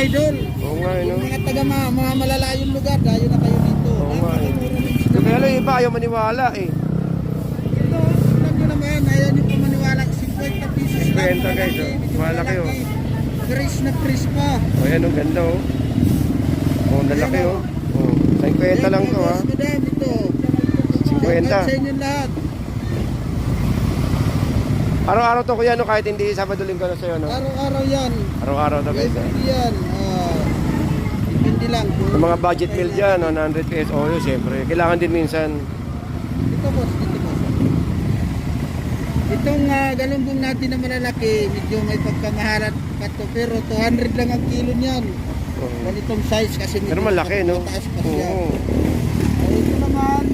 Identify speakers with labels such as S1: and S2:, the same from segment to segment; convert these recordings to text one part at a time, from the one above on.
S1: idol.
S2: Oo nga, no?
S1: Yung mga taga mga malalayong lugar, dayo na kayo dito.
S2: Oo nga, kaya lang iba, ayaw maniwala eh.
S1: Ito, alam nyo naman, ayaw nyo pa maniwala. 50 pesos lang.
S2: 50 guys, oh. Malaki, oh.
S1: Fresh na fresh pa.
S2: O yan, ang ganda, oh. Oh, ang lalaki, oh. Oh, 50 lang to, ha.
S1: Madam, ito.
S2: 50.
S1: Sa inyo lahat.
S2: Araw-araw to kuya, no? Kahit hindi Sabado Linggo na sa'yo, no?
S1: Araw-araw yan.
S2: Araw-araw to guys, eh.
S1: Every yan. Depende lang.
S2: Sa mga budget meal dyan, 100 pesos. Oh, yun, siyempre. Kailangan din minsan.
S1: Ito boss, dito boss. Itong galunggong natin na malalaki, medyo may pagkamahalat pa to, pero 200 lang ang kilo niyan.
S2: Oh.
S1: Ganitong size kasi medyo
S2: Pero malaki, no?
S1: mataas pa siya.
S2: Oo.
S1: Ito naman,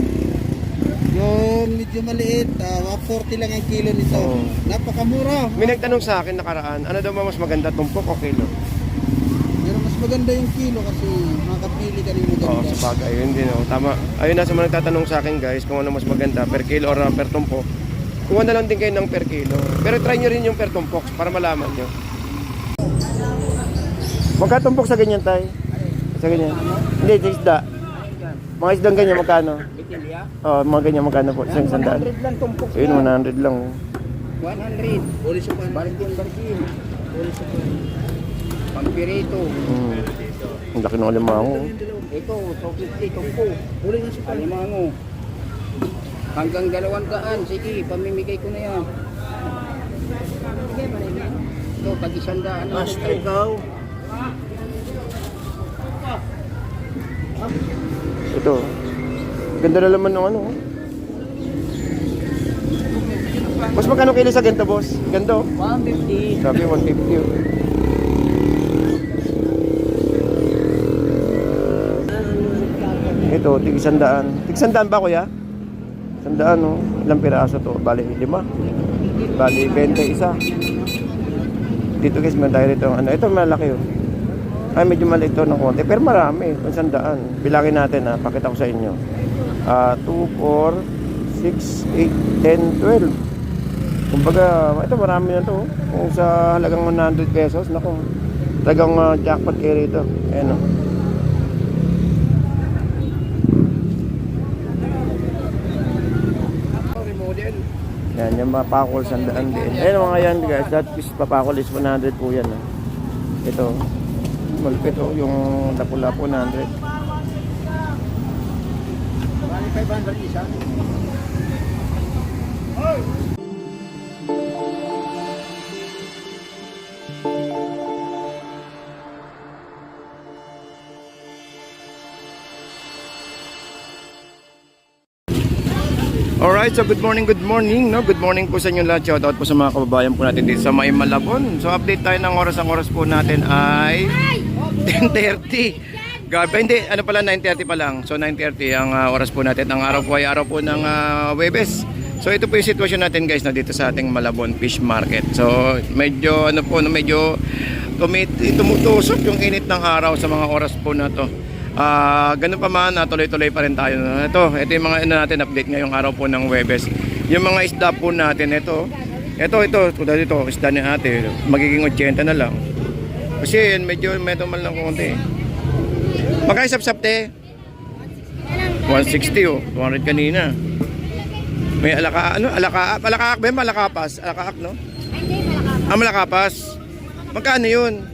S1: yung medyo maliit, 140 lang ang kilo nito.
S2: Oo.
S1: Napakamura.
S2: May nagtanong sa akin nakaraan, ano daw ba mas maganda, tumpok o kilo?
S1: Pero mas maganda yung kilo kasi makapili ka rin maganda.
S2: Oo, sa bagay, yun din, oh. Tama. Ayun na sa mga nagtatanong sa akin guys, kung ano mas maganda, per kilo or per tumpok. Kuha na lang din kayo ng per kilo. Pero try nyo rin yung per tumpok para malaman nyo. Magkatumpok sa ganyan tayo? Sa ganyan? Hindi, sa isda. Mga isdang ganyan, magkano? Oo, mga ganyan, magkano po? Isang sandaan.
S1: 100 lang tumpok.
S2: Ayun, 100 lang.
S1: 100. Uli sa pan. Balikin. Uli sa pan. Pampirito.
S2: Ang laki ng alimango.
S1: Ito, 250 tumpo. Uli nga sa pan. Alimango. Hanggang 200. Sige, pamimigay ko na yan. Ito, tag-100. Basta ikaw.
S2: Ito. Ganda na naman ng ano. Mas magkano kilo sa ganito, boss? Ganito?
S1: 150.
S2: Sabi, 150. Oh. Ito, tig-100. Tig-100 ba, kuya? 100, no? Ilang piraso to? Bali, 5. Bali, 20 isa. Dito guys, meron tayo rito. Ano, ito malaki, oh. Ay, medyo maliit to ng konti. Pero marami. 100. Bilangin natin, ha. Pakita ko sa inyo. 2, 4, 6, 8, 10, 12. Kumbaga, ito marami na to. Kung sa halagang 100 pesos, naku, talagang jackpot kayo rito. Ayan, oh. Yan, yung papakol 100 din. Ayan mga yan guys, that is papakol is 100 po yan. Oh. Ito, malupit, oh, yung lapu-lapu 100.
S1: 500 isa.
S2: Alright, so good morning, no? Good morning po sa inyo lahat. Shout out po sa mga kababayan po natin dito sa May Malabon. So update tayo ng oras. Ang oras po natin ay 10:30. Gabi, hindi, ano pala, 9:30 pa lang. So 9:30 ang oras po natin. Ang araw po ay araw po ng Huwebes. So ito po yung sitwasyon natin guys, no, dito sa ating Malabon Fish Market. So medyo ano po, no, medyo tumutusok yung init ng araw sa mga oras po na to. Ganun pa man, tuloy-tuloy pa rin tayo. Ito yung mga natin update ngayong araw po ng Huwebes. Yung mga isda po natin, ito, isda ni ate, magiging 80 na lang. Kasi medyo mal ng konti. Magkano sap-sap te? 160 oh, 200 kanina. May alakaak ba yun? Alakapas, alakaak no? Malakapas. Magkano yun?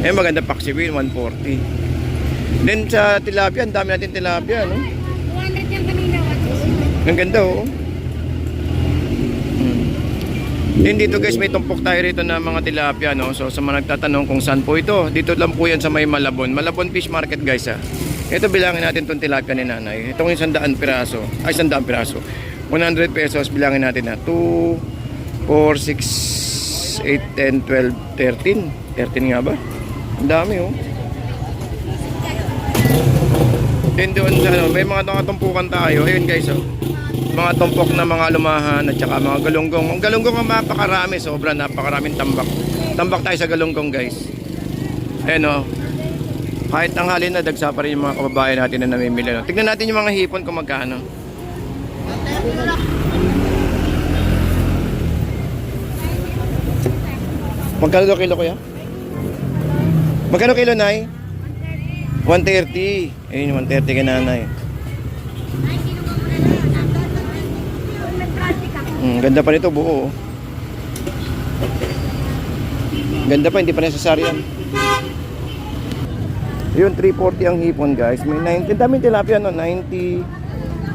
S2: Maganda paksiwin, 140. Then sa tilapia, ang dami natin tilapia, no?
S3: 200 yung kanina, 160.
S2: Ang ganda, oh. Then dito guys, may tumpok tayo rito na mga tilapia, no? So sa mga nagtatanong kung saan po ito, dito lang po yan sa May Malabon. Malabon Fish Market guys, ha. Ito bilangin natin itong tilapia ni nanay. Itong 100 piraso. Ay, 100 piraso. 100 pesos, bilangin natin na. 2, 4, 6, 8, 10, 12, 13. 13 nga ba? Ang dami, oh. Then doon sa ano, may mga tumpukan tayo. Ayun guys, oh. Mga tumpok na mga lumahan at saka mga galunggong. Ang galunggong ang napakarami, sobra, napakaraming tambak. Tambak tayo sa galunggong guys. Ayun, oh. Kahit tanghali na, dagsa pa rin yung mga kababayan natin na namimili, no? Tignan natin yung mga hipon kung magkano. Magkano daw kilo, kuya? Magkano kilo, Nay? 130. Ayun, 130 kay Nanay. Ganda pa nito, buo. Ganda pa, hindi pa necessary yan. Yun, 340 ang hipon, guys. May 90. Ang daming tilapia, no? 90,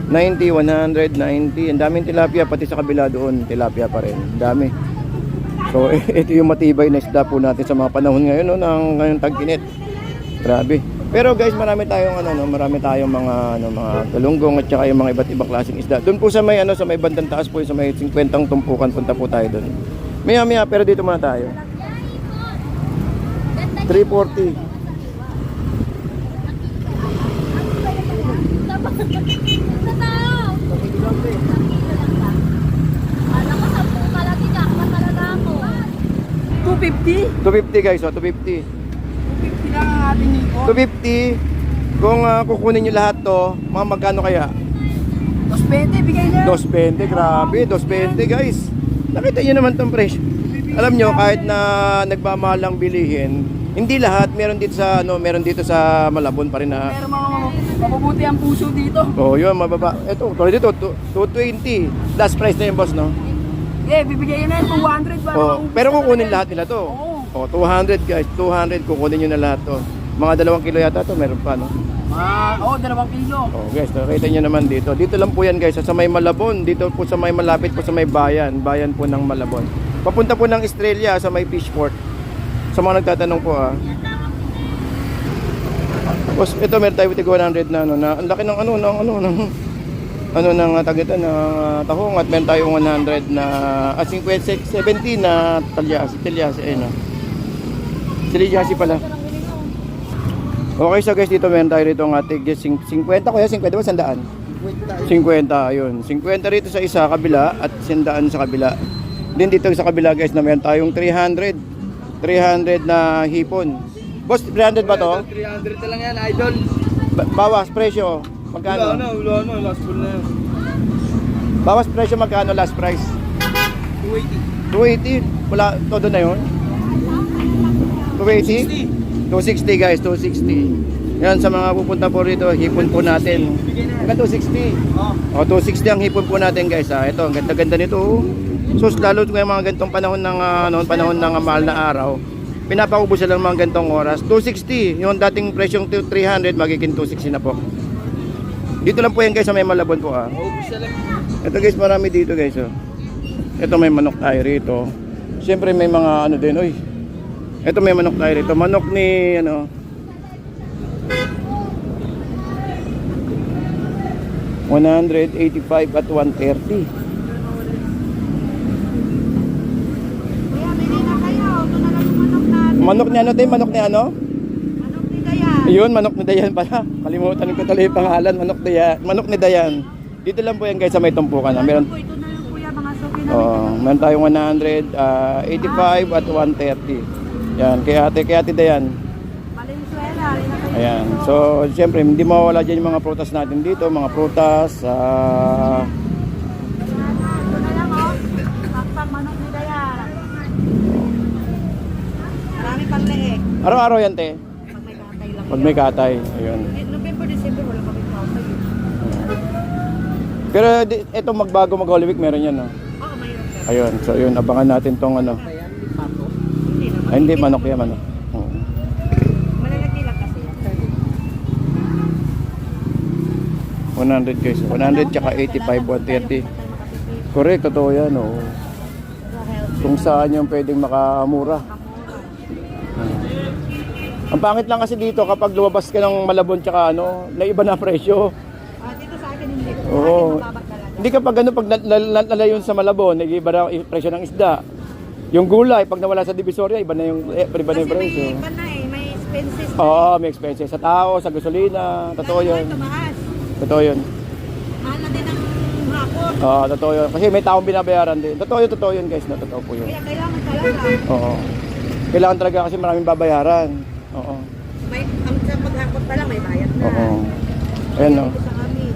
S2: 100, 90. Ang daming tilapia, pati sa kabila doon, tilapia pa rin. Ang dami. So, ito yung matibay na isda po natin sa mga panahon ngayon, no? Ngayong tag-init. Grabe. Pero guys, marami tayong marami tayong mga mga galunggong at saka yung mga iba't ibang klaseng isda. Doon po sa may sa may bandang taas po, sa may 50 tumpukan, punta po tayo doon. Maya pero dito muna tayo. 340. $250 guys, 250.
S1: 50 lang ang ating hipon.
S2: 250. Kung kukunin nyo lahat to, mga magkano kaya?
S1: 220, bigay na.
S2: 220, grabe, 220 guys. Nakita nyo naman tong presyo. Alam nyo, kahit na nagmamahal lang bilihin, hindi lahat, meron dito sa Malabon pa rin na.
S1: Pero mga mabubuti ang puso dito.
S2: Oh, yun, mababa. Ito, tulad dito, 220. Last price na yung boss, no?
S1: Bibigyan na 200 para
S2: Oh, pero kukunin lahat nila to.
S1: Oo.
S2: Oh, 200 guys, 200 kukunin nyo na lahat to. Mga 2 kilo yata to, meron pa, no?
S1: 2 kilo.
S2: Oh guys, nakita nyo naman dito. Dito lang po yan guys, sa may Malabon. Dito po sa may malapit po sa may bayan. Bayan po ng Malabon. Papunta po ng Estrella sa may Fishport. Sa mga nagtatanong po Tapos ito meron tayo 100 na ang laki ng ng tagitan ng tahong at meron tayong 100 na 50, 70 na talyasi Siligyasi pala. Okay, so guys, dito meron tayo rito ng ating 50, kuya, 50 ba? 100? 50, ayun. 50 rito sa isa, kabila, at 100 sa kabila. Din dito sa kabila, guys, na meron tayong 300 na hipon. Boss, 300 ba to?
S1: 300 na lang yan, idol.
S2: Bawas presyo, magkano?
S1: Last full na yan.
S2: Bawas presyo, magkano last price? 280. Wala, todo na yun? 280? 260 guys, 260. Yan, sa mga pupunta po rito, hipon po natin. Hanggang 260. O, 260 ang hipon po natin guys. Ito, ang ganda-ganda nito. So, lalo ngayon mga gantong panahon ng mahal na araw, pinapaubos lang mga gantong oras. 260, yung dating presyong 300, magiging 260 na po. Dito lang po yan guys, sa may Malabon po Ito guys, marami dito guys. Ito may manok tayo rito. Siyempre may mga din, ito may manok tayo rito. Manok ni 185 at 130. Manok ni manok ni
S3: Manok ni Dayan.
S2: Ayun, manok ni Dayan pala. Kalimutan ko tuloy yung pangalan, manok ni Dayan. Dito lang po yan guys sa may tumpukan. Meron
S3: Ito na lang kuya, mga soki na.
S2: meron tayong 185 at 130. Yan, kay ate Dayan.
S3: Valenzuela.
S2: Ayan. So, siyempre, hindi mawawala dyan yung mga prutas natin dito. Mga prutas.
S3: Ito na lang Pakpak manok ni Dayan. Marami pang leeg.
S2: Araw-araw yan, te.
S3: Pag may katay lang.
S2: Pag may katay. Ayun.
S3: November, December, wala kami katay.
S2: Pero ito magbago mag-Holy Week, meron yan, no?
S3: Mayroon ka.
S2: Ayun. So, yun. Abangan natin tong
S3: Hindi naman.
S2: Ay, hindi, manok yan, manok. Oo.
S3: Malalaki lang kasi.
S2: 100 guys. 100 tsaka 85, 130. Correct, totoo yan, oo. Kung saan yung pwedeng makamura. Ang pangit lang kasi dito kapag lumabas ka ng Malabon tsaka naiba na presyo.
S3: Dito sa akin hindi.
S2: Oo.
S3: Mababag talaga.
S2: Hindi kapag pag lalayon sa Malabon, nag-iba na yung presyo ng isda. Yung gulay, pag nawala sa Divisoria, iba na yung presyo.
S3: May iba na may expenses.
S2: Oo, may expenses sa tao, sa gasolina. Totoo yun.
S3: Tumaas.
S2: Totoo yun.
S3: Mahal na din ang hapon.
S2: Oo, totoo yun. Kasi may taong binabayaran din. Totoo yun guys. Totoo po yun.
S3: Kaya kailangan talaga.
S2: Oo. Kailangan talaga kasi maraming babayaran. Oo.
S3: Sa paghapon pa lang may bayad na.
S2: Oo. Ayan o.
S3: Dito sa amin.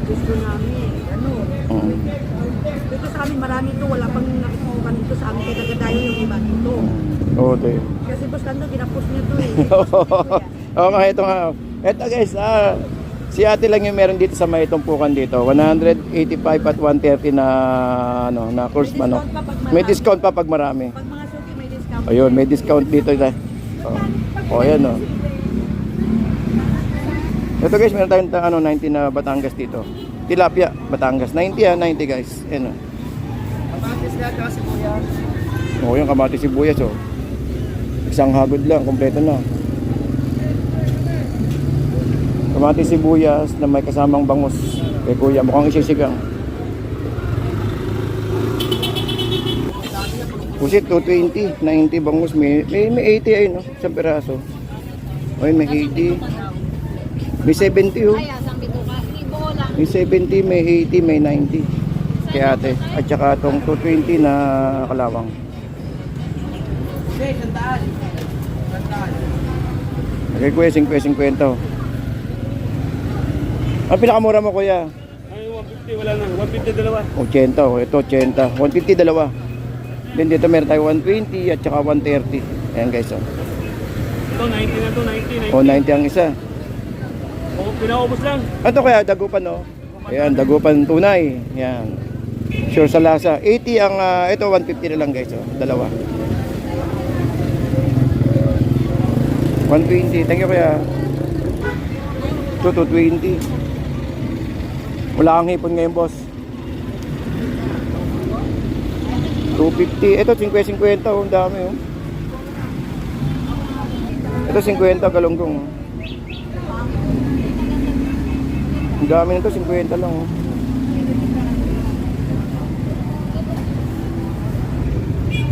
S3: Gusto namin.
S2: Oo.
S3: Dito sa amin marami ito. Wala pang nakikuha dito sa amin. Kaya nagadayo yung iba dito.
S2: Oo, ito yun.
S3: Kasi boss Lando, ginapos niya to eh.
S2: Oo nga, ito nga. Ito guys, si ate lang yung meron dito sa may tumpukan dito. 185 at 130 na, ano, na course
S3: May
S2: manok.
S3: discount pa pag marami.
S2: May discount pa pag marami.
S3: Pag mga suki, may discount.
S2: Ayun, may discount dito. Oh, ayan oh. Ito guys, meron tayong ano, 90 na Batangas dito. Tilapia, Batangas. 90 90 guys. Ayan oh.
S1: Kamatis na ito, sibuyas.
S2: Oo, yung kamatis sibuyas oh. Isang hagod lang, kompleto na. Kamatis sibuyas na may kasamang bangus. Kay kuya, mukhang isisigang. Pusit, 220, 90 bangus. May 80 ayun oh, isang peraso. Ay, may 80. May 70 oh.
S3: Ay, asang bituka. Libo lang.
S2: May 70, may 80, may 90. Kaya ate. At saka itong 220 na kalawang.
S1: Okay, sandaan.
S2: Okay kuya, 50-50 oh. Ang pinakamura mo kuya?
S4: Ay, 150 wala na. 150 dalawa.
S2: 80 oh. Ito 80. 150 dalawa. Then dito meron tayo 120 at saka 130. Ayan guys oh.
S4: Ito 90 na to, 90.
S2: O 90 ang isa.
S4: O, pinaubos lang.
S2: Ito kaya dagupan oh. Ayan, dagupan tunay. Ayan. Sure sa lasa. 80 ang ito 150 na lang guys oh. Dalawa. 120. Thank you kuya. Ito 220. Wala kang hipon ngayon boss. 250. Ito 50-50 oh. Ang dami oh. Ito 50 galunggong oh. Ang dami nito 50 lang oh.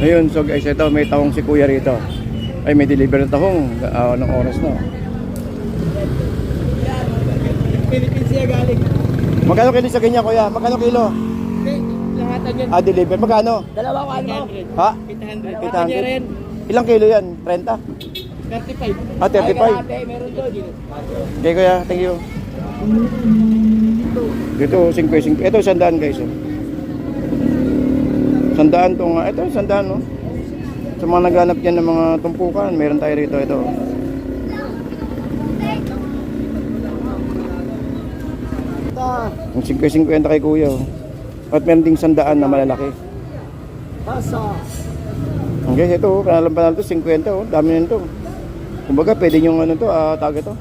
S2: Ayun, so guys, ito may tahong si kuya rito. Ay, may deliver ng tahong. Anong oras na?
S1: Philippines siya galing.
S2: Magkano kilo sa kanya kuya? Magkano kilo?
S1: Okay, lahatan yan.
S2: Deliver. Magkano?
S1: Dalawa ko ano?
S2: Ha?
S1: 800.
S2: 800. Ilang kilo yan? 30?
S1: 35.
S2: 35.
S1: Ay, meron doon.
S2: Okay kuya, thank you. Dito, 50. Ito, 100 guys. Oh. 100 tong, ito, 100 no. Sa mga naghanap dyan ng mga tumpukan, meron tayo rito. Ito. Yung 50 kay kuya. Oh. At meron ding 100 na malalaki.
S1: Pasa.
S2: Okay, ito, kanalang panalo to, 50 oh. Dami nito. Kumbaga, pwede yung ano to, tawag ito.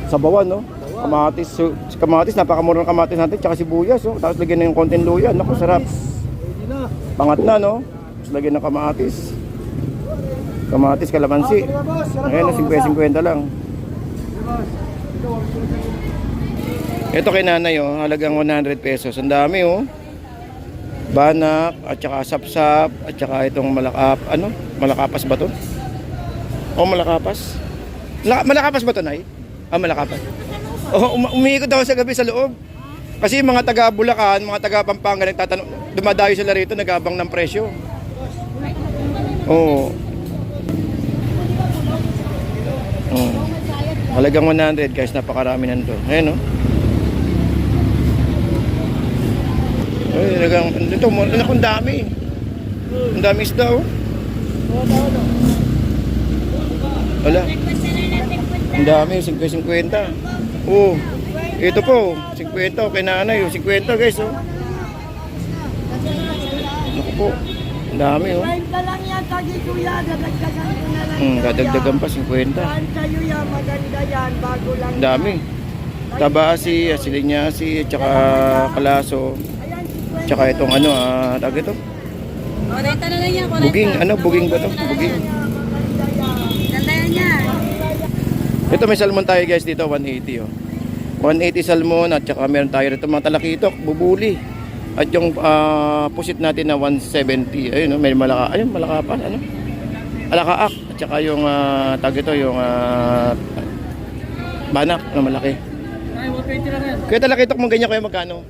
S2: Sabawan, no? Kamatis, kamatis, napakamura ng kamatis natin, tsaka sibuyas, oh. Tapos lagyan na yung konting luya, naku, sarap. Pangat na, no? Tapos lagyan ng kamatis. Kamatis, kalamansi. Ayan, 50-50 lang. Ito kay nanay, oh, halagang 100 pesos. Ang dami, oh. Banak, at saka sapsap, at saka itong malakapas ba to? O malakapas? Malakapas ba to, Nay? Malakapas. Umiikot daw sa gabi sa loob. Kasi mga taga Bulacan, mga taga Pampanga nagtatanong, dumadayo sila rito, nag-abang ng presyo. Oo. Halagang 100 guys, napakarami nito. Ayan, no? Ay, halagang, ito, ang dami. Ang dami isda, oh. Wala. Ang dami, 50-50. Oh. Ito po, 50 kay nanay, 50 guys, oh. Naku po. Ang dami, oh.
S3: Benta lang yan, tagi kuya. Dadagdagan ko na lang.
S2: Dadagdagan pa 50.
S3: Saan kayo yan? Maganda yan. Bago lang.
S2: Ang dami. Tabasi, asilinyasi, tsaka kalaso. Tsaka itong tawag ito.
S3: Korenta na lang yan.
S2: Buging, buging ba ito? Buging.
S3: Ganda yan yan.
S2: Ito may salmon tayo guys dito, 180 oh. 180 salmon at saka meron tayo rito mga talakitok, bubuli. At yung pusit natin na 170. Ayun, no, may malakapas, alakaak. At saka yung tawag ito, yung banak na malaki.
S4: Ay, 120 lang yan.
S2: Kaya talakitok mong ganyan, kaya magkano?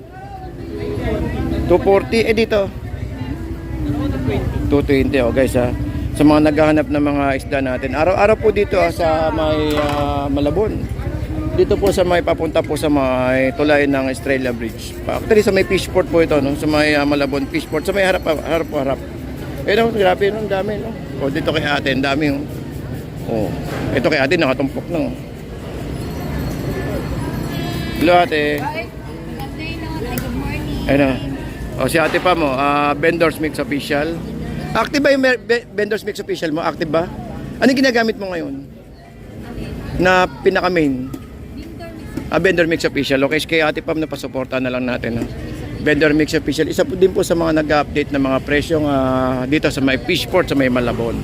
S2: 240 dito. 220 oh guys ha. Sa mga naghahanap ng mga isda natin. Araw-araw po dito sa may Malabon. Dito po sa may papunta po sa may tulay ng Estrella Bridge. Actually sa may Fishport po ito, no? Sa may Malabon Fishport, sa may harap. no, grabe no, ang dami no. O dito kay ate, ang dami oh. Oh, ito kay ate nakatumpok no. Hello ate.
S3: Good afternoon. Good morning.
S2: Ayun na. O si ate pa mo, Vendors Mix Official. Active ba yung Vendors Mix Official mo? Active ba? Ano yung ginagamit mo ngayon? Na pinaka-main? Vendor Mix Official. Okay, kay ate Pam na pasuporta na lang natin. No? Vendor Mix Official. Isa po din po sa mga nag-update ng mga presyong dito sa may Fishport, sa may Malabon.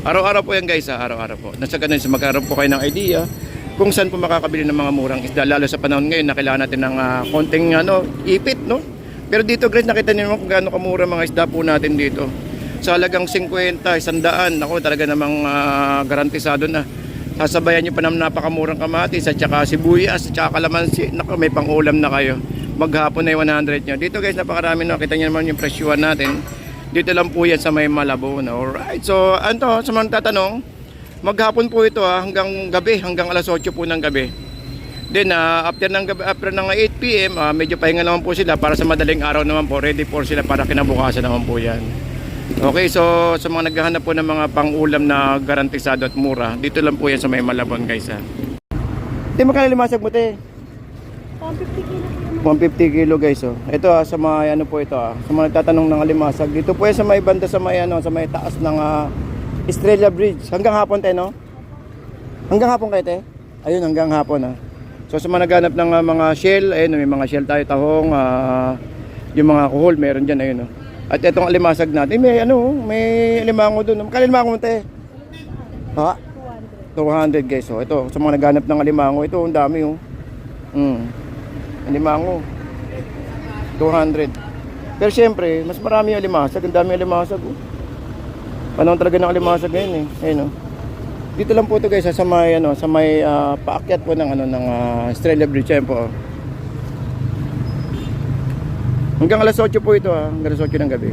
S2: Araw-araw po yan guys, araw-araw po. Nasa ganun, sa magkaroon po kayo ng idea kung saan po makakabili ng mga murang isda. Lalo sa panahon ngayon na kailangan natin ng konting ipit, no? Pero dito guys, nakita niyo naman kung gaano kamura mga isda po natin dito. Sa halagang 50, 100, ako talaga namang garantisado na. Sasabayan nyo pa ng napakamurang kamatis at saka sibuyas at saka kalamansi. Naku, may pang-ulam na kayo. Maghapon na yung 100 nyo. Dito guys, napakarami na. Kita nyo naman yung presyuhan natin. Dito lang po yan sa may Malabon. Alright, so ano sa mga tatanong, maghapon po ito hanggang gabi, hanggang alas 8 po ng gabi. Then after ng 8 PM, medyo pahinga naman po sila para sa madaling araw naman po, ready po sila para kinabukasan naman po yan. Okay, so sa mga naghahanap po ng mga pang-ulam na garantisado at mura, dito lang po yan sa may Malabon guys ha. Hindi magkano limasag mo te? 150 kilo guys oh. Ito sa mga ano po ito sa mga nagtatanong ng limasag. Dito po yan sa may banda sa may sa may taas ng Estrella Bridge. Hanggang hapon te no? Hanggang hapon kayo te? Ayun hanggang hapon So sa mga naghanap ng mga shell, ayun may mga shell tayo tahong, yung mga kuhol meron diyan ayun At itong alimasag natin, may may alimango doon. Magkano alimango mo te? Ha? 200 guys. So ito sa mga naghanap ng alimango, ito ang dami Alimango 200. Pero syempre, mas marami yung alimasag, ang dami yung alimasag Panahon talaga ng alimasag ngayon Ayun Dito lang po ito guys sa may sa may paakyat po ng ng Estrella Bridge po. Hanggang alas 8 po ito hanggang alas 8 ng gabi.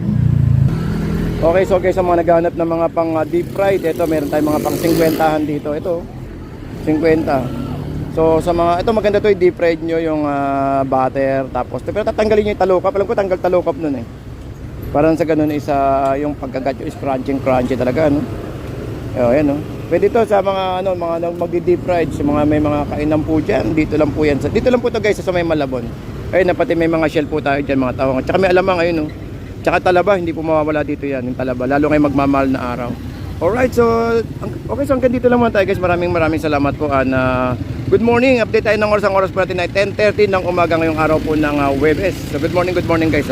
S2: Okay, so guys sa mga naghahanap ng mga pang deep fried, ito meron tayong mga pang 50han dito. Ito 50. So sa mga ito maganda to i-deep fried nyo yung butter tapos pero tatanggalin niyo yung talukap. Alam ko tanggal talukap noon Parang sa ganun isa yung pagkagat is crunchy talaga Ayan Pwede to sa mga mga magdi-deep fried, sa mga may mga kainan po diyan. Dito lang po yan. Dito lang po to guys sa may Malabon. Ayun pati may mga shell po tayo diyan mga tawang. At saka may alamang ayun Tsaka talaba, hindi po mawawala dito yan, yung talaba. Lalo ngayong magmamahal na araw. Alright, so okay, so hanggang dito lang muna tayo guys. Maraming salamat po good morning. Update tayo ng oras po natin ay 10:30 ng umaga ngayong araw po ng Huwebes. So good morning guys